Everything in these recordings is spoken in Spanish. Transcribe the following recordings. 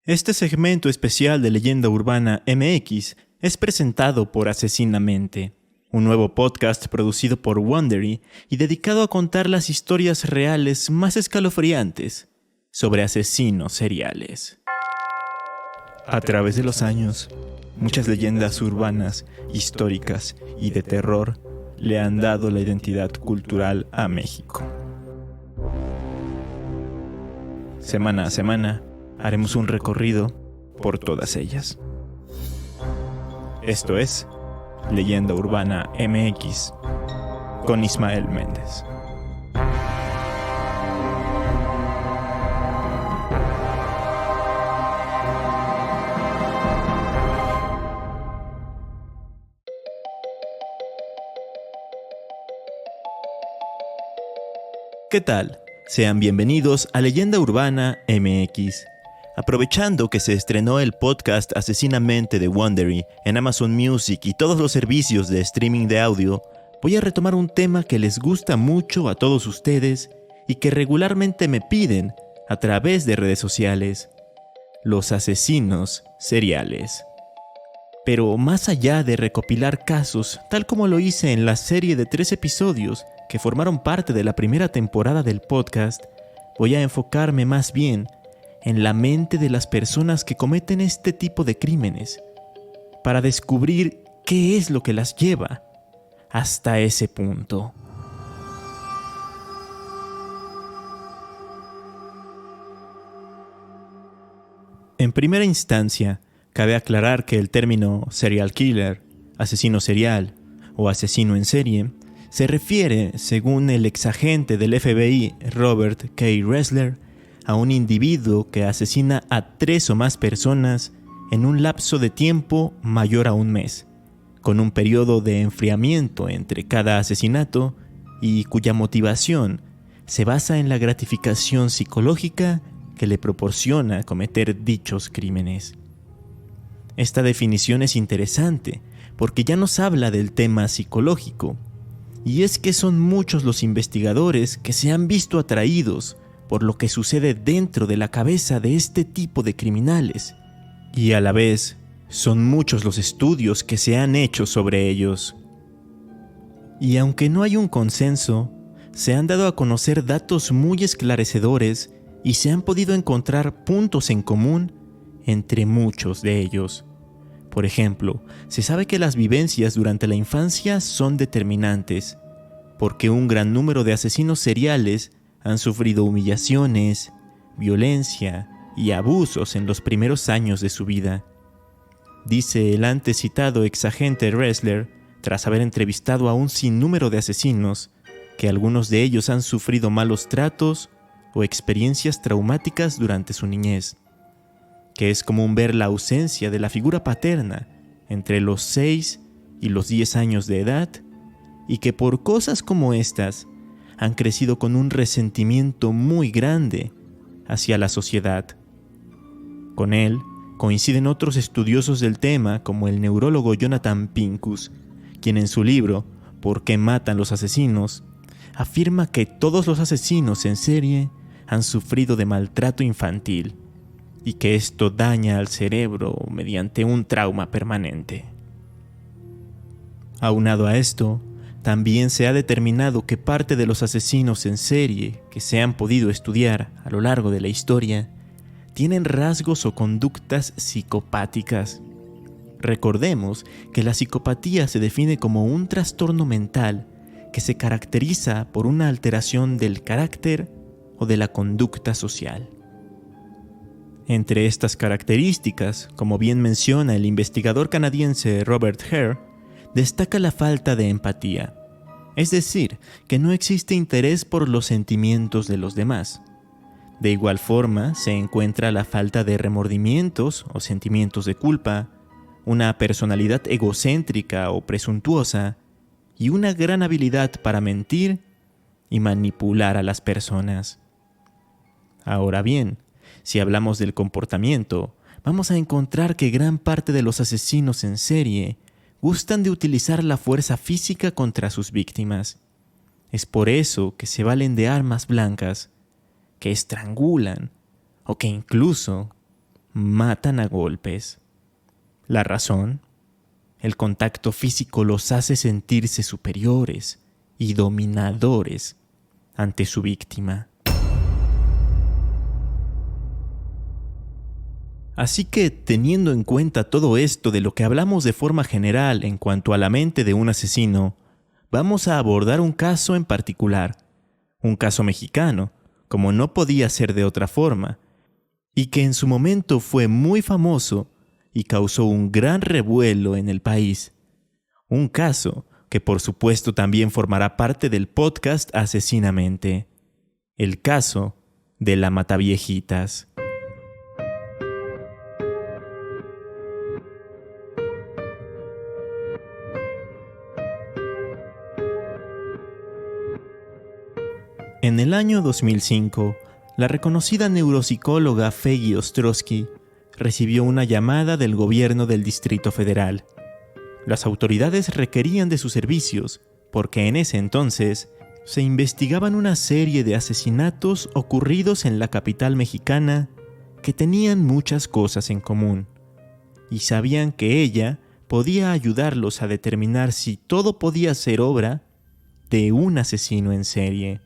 Este segmento especial de Leyenda Urbana MX es presentado por Asesinamente, un nuevo podcast producido por Wondery y dedicado a contar las historias reales más escalofriantes sobre asesinos seriales. A través de los años, muchas leyendas urbanas, históricas y de terror le han dado la identidad cultural a México. Semana a semana, haremos un recorrido por todas ellas. Esto es Leyenda Urbana MX con Ismael Méndez. ¿Qué tal? Sean bienvenidos a Leyenda Urbana MX. Aprovechando que se estrenó el podcast Asesinamente de Wondery en Amazon Music y todos los servicios de streaming de audio, voy a retomar un tema que les gusta mucho a todos ustedes y que regularmente me piden a través de redes sociales: los asesinos seriales. Pero más allá de recopilar casos, tal como lo hice en la serie de 3 episodios que formaron parte de la primera temporada del podcast, voy a enfocarme más bien en la mente de las personas que cometen este tipo de crímenes, para descubrir qué es lo que las lleva hasta ese punto. En primera instancia, cabe aclarar que el término serial killer, asesino serial o asesino en serie, se refiere, según el exagente del FBI Robert K. Ressler, a un individuo que asesina a 3 o más personas en un lapso de tiempo mayor a un mes, con un periodo de enfriamiento entre cada asesinato y cuya motivación se basa en la gratificación psicológica que le proporciona cometer dichos crímenes. Esta definición es interesante porque ya nos habla del tema psicológico, y es que son muchos los investigadores que se han visto atraídos por lo que sucede dentro de la cabeza de este tipo de criminales, y a la vez son muchos los estudios que se han hecho sobre ellos. Y aunque no hay un consenso, se han dado a conocer datos muy esclarecedores y se han podido encontrar puntos en común entre muchos de ellos. Por ejemplo, se sabe que las vivencias durante la infancia son determinantes, porque un gran número de asesinos seriales han sufrido humillaciones, violencia y abusos en los primeros años de su vida. Dice el antes citado exagente Ressler, tras haber entrevistado a un sinnúmero de asesinos, que algunos de ellos han sufrido malos tratos o experiencias traumáticas durante su niñez, que es común ver la ausencia de la figura paterna entre los 6 y los 10 años de edad, y que por cosas como estas han crecido con un resentimiento muy grande hacia la sociedad. Con él coinciden otros estudiosos del tema como el neurólogo Jonathan Pincus, quien en su libro ¿Por qué matan los asesinos?, afirma que todos los asesinos en serie han sufrido de maltrato infantil y que esto daña al cerebro mediante un trauma permanente. Aunado a esto, también se ha determinado que parte de los asesinos en serie que se han podido estudiar a lo largo de la historia tienen rasgos o conductas psicopáticas. Recordemos que la psicopatía se define como un trastorno mental que se caracteriza por una alteración del carácter o de la conducta social. Entre estas características, como bien menciona el investigador canadiense Robert Hare, destaca la falta de empatía, es decir, que no existe interés por los sentimientos de los demás. De igual forma, se encuentra la falta de remordimientos o sentimientos de culpa, una personalidad egocéntrica o presuntuosa, y una gran habilidad para mentir y manipular a las personas. Ahora bien, si hablamos del comportamiento, vamos a encontrar que gran parte de los asesinos en serie gustan de utilizar la fuerza física contra sus víctimas. Es por eso que se valen de armas blancas, que estrangulan o que incluso matan a golpes. ¿La razón? El contacto físico los hace sentirse superiores y dominadores ante su víctima. Así que, teniendo en cuenta todo esto de lo que hablamos de forma general en cuanto a la mente de un asesino, vamos a abordar un caso en particular, un caso mexicano, como no podía ser de otra forma, y que en su momento fue muy famoso y causó un gran revuelo en el país. Un caso que por supuesto también formará parte del podcast Asesinamente. El caso de la Mataviejitas. En el año 2005, la reconocida neuropsicóloga Feggy Ostrowski recibió una llamada del gobierno del Distrito Federal. Las autoridades requerían de sus servicios porque en ese entonces se investigaban una serie de asesinatos ocurridos en la capital mexicana que tenían muchas cosas en común, y sabían que ella podía ayudarlos a determinar si todo podía ser obra de un asesino en serie.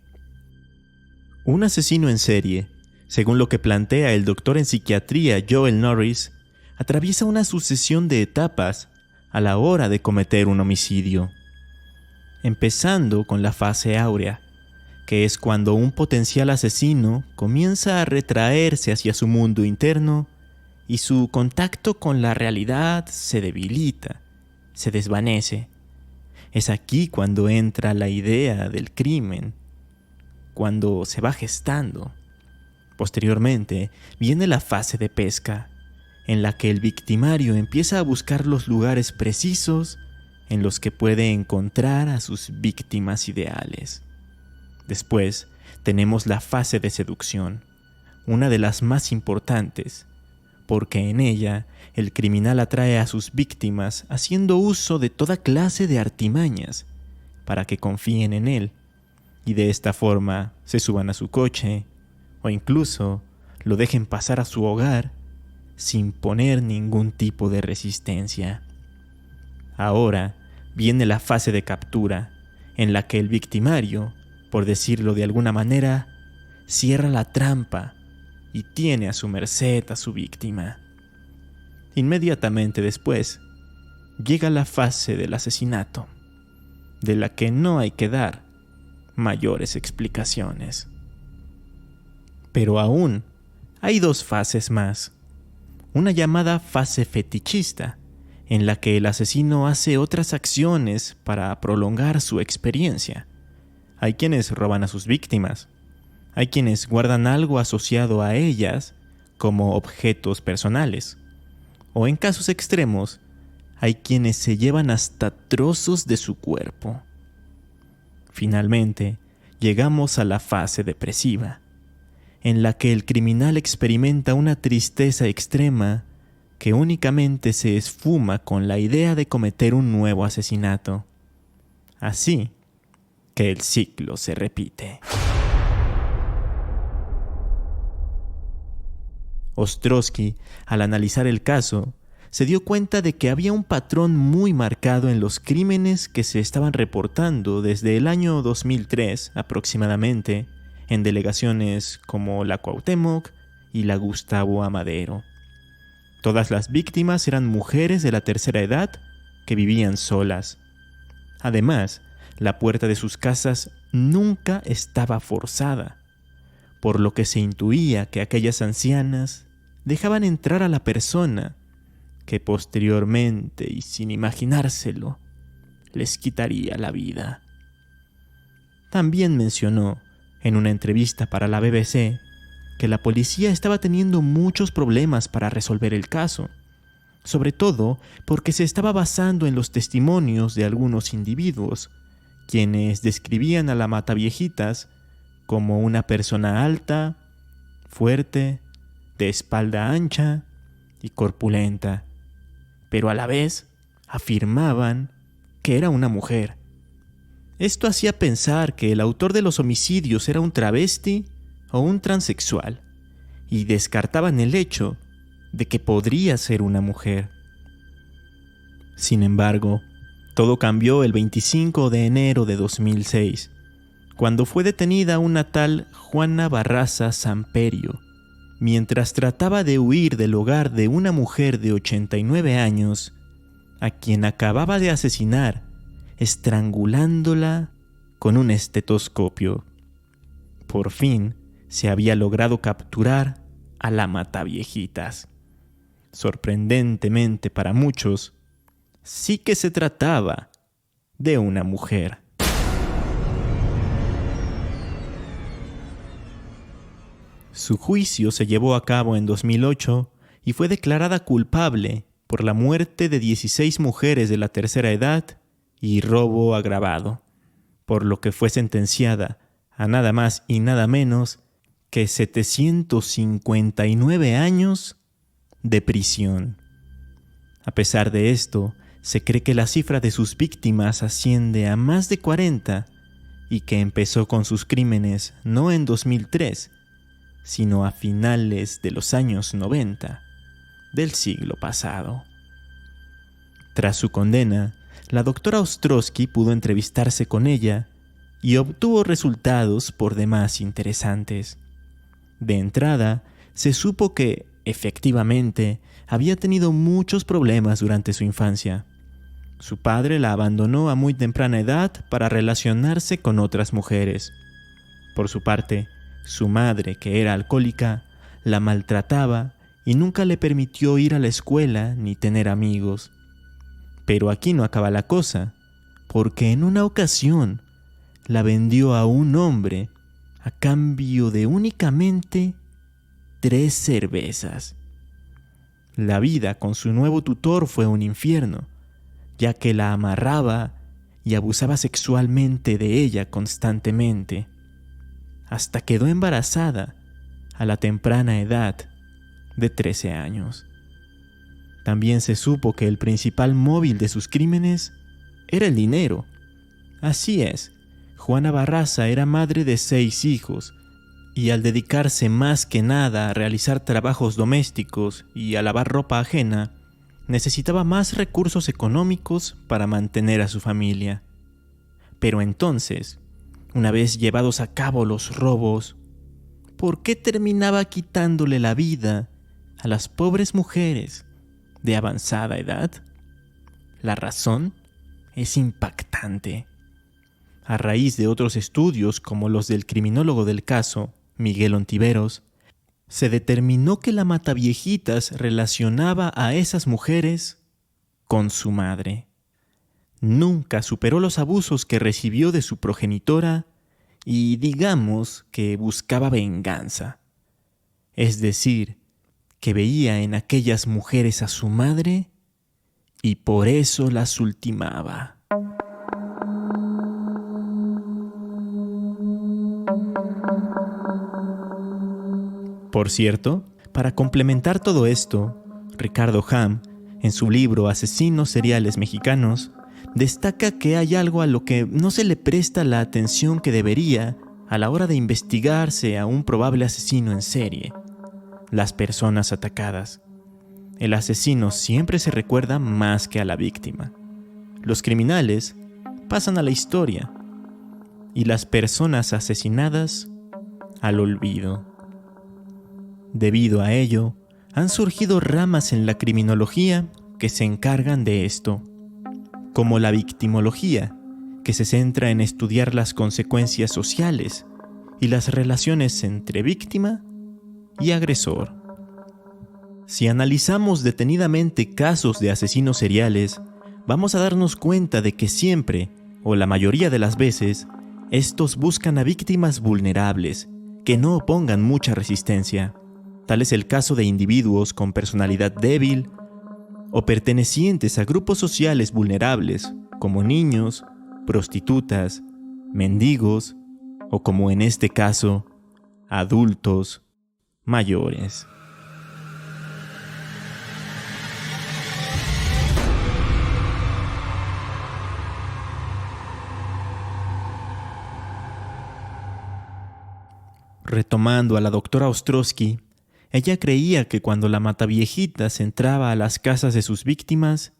Un asesino en serie, según lo que plantea el doctor en psiquiatría Joel Norris, atraviesa una sucesión de etapas a la hora de cometer un homicidio. Empezando con la fase áurea, que es cuando un potencial asesino comienza a retraerse hacia su mundo interno y su contacto con la realidad se debilita, se desvanece. Es aquí cuando entra la idea del crimen, cuando se va gestando. Posteriormente viene la fase de pesca, en la que el victimario empieza a buscar los lugares precisos en los que puede encontrar a sus víctimas ideales. Después tenemos la fase de seducción, una de las más importantes, porque en ella el criminal atrae a sus víctimas haciendo uso de toda clase de artimañas para que confíen en él y de esta forma se suban a su coche o incluso lo dejen pasar a su hogar sin poner ningún tipo de resistencia. Ahora viene la fase de captura, en la que el victimario, por decirlo de alguna manera, cierra la trampa y tiene a su merced a su víctima. Inmediatamente después, llega la fase del asesinato, de la que no hay que dar mayores explicaciones. Pero aún hay dos fases más. Una llamada fase fetichista, en la que el asesino hace otras acciones para prolongar su experiencia. Hay quienes roban a sus víctimas. Hay quienes guardan algo asociado a ellas como objetos personales. O en casos extremos, hay quienes se llevan hasta trozos de su cuerpo. Finalmente, llegamos a la fase depresiva, en la que el criminal experimenta una tristeza extrema que únicamente se esfuma con la idea de cometer un nuevo asesinato. Así que el ciclo se repite. Ostrowski, al analizar el caso, se dio cuenta de que había un patrón muy marcado en los crímenes que se estaban reportando desde el año 2003 aproximadamente en delegaciones como la Cuauhtémoc y la Gustavo Amadero. Todas las víctimas eran mujeres de la tercera edad que vivían solas. Además, la puerta de sus casas nunca estaba forzada, por lo que se intuía que aquellas ancianas dejaban entrar a la persona que posteriormente, y sin imaginárselo, les quitaría la vida. También mencionó, en una entrevista para la BBC, que la policía estaba teniendo muchos problemas para resolver el caso, sobre todo porque se estaba basando en los testimonios de algunos individuos, quienes describían a la Mataviejitas como una persona alta, fuerte, de espalda ancha y corpulenta, pero a la vez afirmaban que era una mujer. Esto hacía pensar que el autor de los homicidios era un travesti o un transexual, y descartaban el hecho de que podría ser una mujer. Sin embargo, todo cambió el 25 de enero de 2006, cuando fue detenida una tal Juana Barraza Samperio, mientras trataba de huir del hogar de una mujer de 89 años, a quien acababa de asesinar, estrangulándola con un estetoscopio. Por fin se había logrado capturar a la mataviejitas. Sorprendentemente para muchos, sí que se trataba de una mujer. Su juicio se llevó a cabo en 2008 y fue declarada culpable por la muerte de 16 mujeres de la tercera edad y robo agravado, por lo que fue sentenciada a nada más y nada menos que 759 años de prisión. A pesar de esto, se cree que la cifra de sus víctimas asciende a más de 40 y que empezó con sus crímenes no en 2003, sino a finales de los años 90 del siglo pasado. Tras su condena, la doctora Ostrowski pudo entrevistarse con ella y obtuvo resultados por demás interesantes. De entrada, se supo que, efectivamente, había tenido muchos problemas durante su infancia. Su padre la abandonó a muy temprana edad para relacionarse con otras mujeres. Por su parte, su madre, que era alcohólica, la maltrataba y nunca le permitió ir a la escuela ni tener amigos. Pero aquí no acaba la cosa, porque en una ocasión la vendió a un hombre a cambio de únicamente 3 cervezas. La vida con su nuevo tutor fue un infierno, ya que la amarraba y abusaba sexualmente de ella constantemente. Hasta quedó embarazada a la temprana edad de 13 años. También se supo que el principal móvil de sus crímenes era el dinero. Así es, Juana Barraza era madre de 6 hijos y al dedicarse más que nada a realizar trabajos domésticos y a lavar ropa ajena, necesitaba más recursos económicos para mantener a su familia. Pero entonces, una vez llevados a cabo los robos, ¿por qué terminaba quitándole la vida a las pobres mujeres de avanzada edad? La razón es impactante. A raíz de otros estudios como los del criminólogo del caso, Miguel Ontiveros, se determinó que la mataviejitas relacionaba a esas mujeres con su madre. Nunca superó los abusos que recibió de su progenitora y digamos que buscaba venganza. Es decir, que veía en aquellas mujeres a su madre y por eso las ultimaba. Por cierto, para complementar todo esto, Ricardo Ham, en su libro Asesinos seriales mexicanos, destaca que hay algo a lo que no se le presta la atención que debería a la hora de investigarse a un probable asesino en serie: las personas atacadas. El asesino siempre se recuerda más que a la víctima. Los criminales pasan a la historia y las personas asesinadas al olvido. Debido a ello, han surgido ramas en la criminología que se encargan de esto, como la victimología, que se centra en estudiar las consecuencias sociales y las relaciones entre víctima y agresor. Si analizamos detenidamente casos de asesinos seriales, vamos a darnos cuenta de que siempre, o la mayoría de las veces, estos buscan a víctimas vulnerables, que no opongan mucha resistencia. Tal es el caso de individuos con personalidad débil o pertenecientes a grupos sociales vulnerables, como niños, prostitutas, mendigos o, como en este caso, adultos mayores. Retomando a la doctora Ostrowski, Ella creía que cuando la mataviejitas entraba a las casas de sus víctimas,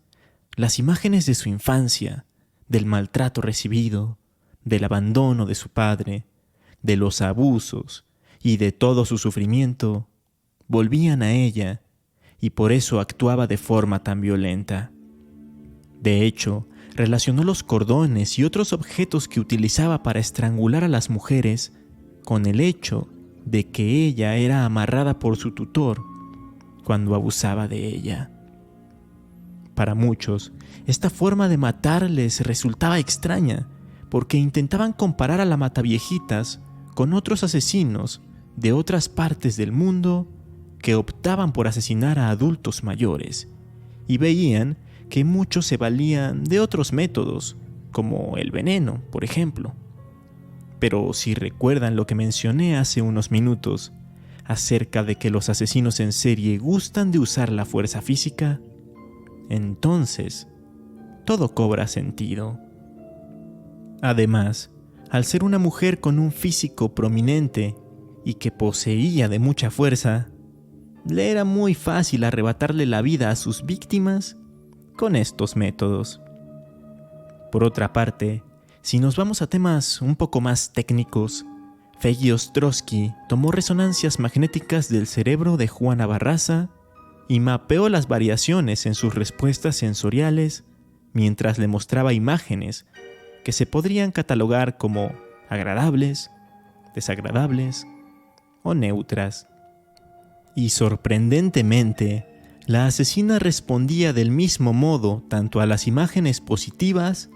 las imágenes de su infancia, del maltrato recibido, del abandono de su padre, de los abusos y de todo su sufrimiento, volvían a ella y por eso actuaba de forma tan violenta. De hecho, relacionó los cordones y otros objetos que utilizaba para estrangular a las mujeres con el hecho de que ella era amarrada por su tutor cuando abusaba de ella. Para muchos, esta forma de matarles resultaba extraña porque intentaban comparar a la mataviejitas con otros asesinos de otras partes del mundo que optaban por asesinar a adultos mayores y veían que muchos se valían de otros métodos, como el veneno, por ejemplo. Pero si recuerdan lo que mencioné hace unos minutos acerca de que los asesinos en serie gustan de usar la fuerza física, entonces todo cobra sentido. Además, al ser una mujer con un físico prominente y que poseía de mucha fuerza, le era muy fácil arrebatarle la vida a sus víctimas con estos métodos. Por otra parte, si nos vamos a temas un poco más técnicos, Feggy Ostrowski tomó resonancias magnéticas del cerebro de Juana Barraza y mapeó las variaciones en sus respuestas sensoriales mientras le mostraba imágenes que se podrían catalogar como agradables, desagradables o neutras. Y sorprendentemente, la asesina respondía del mismo modo tanto a las imágenes positivas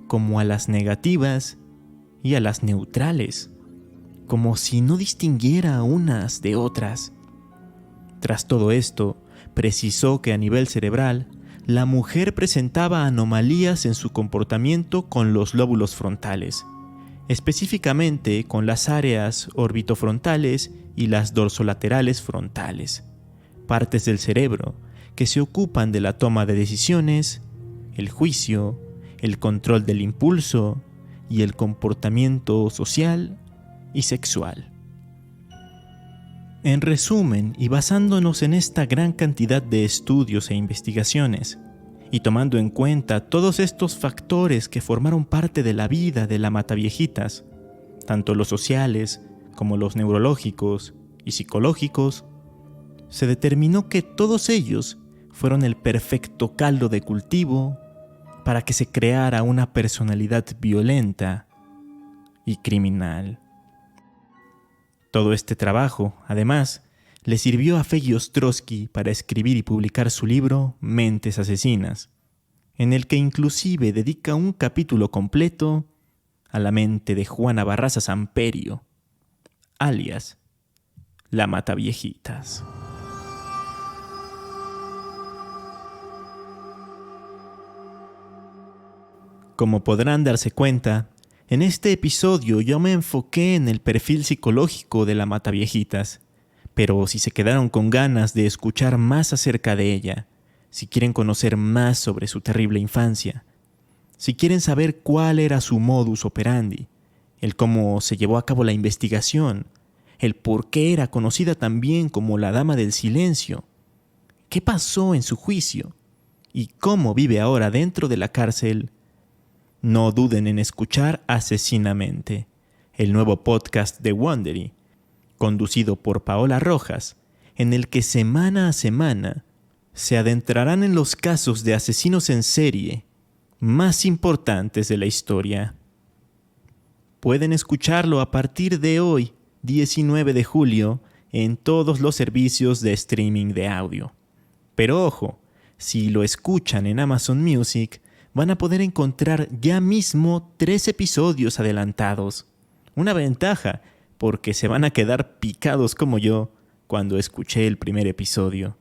como a las negativas y a las neutrales, como si no distinguiera unas de otras. Tras todo esto, precisó que a nivel cerebral, la mujer presentaba anomalías en su comportamiento con los lóbulos frontales, específicamente con las áreas orbitofrontales y las dorsolaterales frontales, partes del cerebro que se ocupan de la toma de decisiones, el juicio, el control del impulso y el comportamiento social y sexual. En resumen, y basándonos en esta gran cantidad de estudios e investigaciones, y tomando en cuenta todos estos factores que formaron parte de la vida de la mataviejitas, tanto los sociales como los neurológicos y psicológicos, se determinó que todos ellos fueron el perfecto caldo de cultivo para que se creara una personalidad violenta y criminal. Todo este trabajo, además, le sirvió a Feggy Ostrowski para escribir y publicar su libro Mentes Asesinas, en el que inclusive dedica un capítulo completo a la mente de Juana Barraza Samperio, alias la Mataviejitas. Como podrán darse cuenta, en este episodio yo me enfoqué en el perfil psicológico de la Mataviejitas, pero si se quedaron con ganas de escuchar más acerca de ella, si quieren conocer más sobre su terrible infancia, si quieren saber cuál era su modus operandi, el cómo se llevó a cabo la investigación, el por qué era conocida también como la Dama del Silencio, qué pasó en su juicio y cómo vive ahora dentro de la cárcel, no duden en escuchar Asesinamente, el nuevo podcast de Wondery, conducido por Paola Rojas, en el que semana a semana se adentrarán en los casos de asesinos en serie más importantes de la historia. Pueden escucharlo a partir de hoy, 19 de julio, en todos los servicios de streaming de audio. Pero ojo, si lo escuchan en Amazon Music, van a poder encontrar ya mismo 3 episodios adelantados. Una ventaja, porque se van a quedar picados como yo cuando escuché el primer episodio.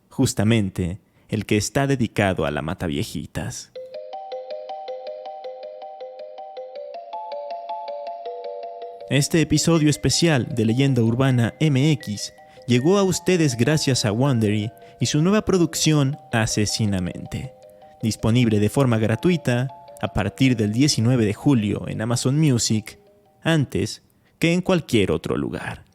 Justamente el que está dedicado a la Mataviejitas. Este episodio especial de Leyenda Urbana MX llegó a ustedes gracias a Wondery y su nueva producción Asesinamente, disponible de forma gratuita a partir del 19 de julio en Amazon Music, antes que en cualquier otro lugar.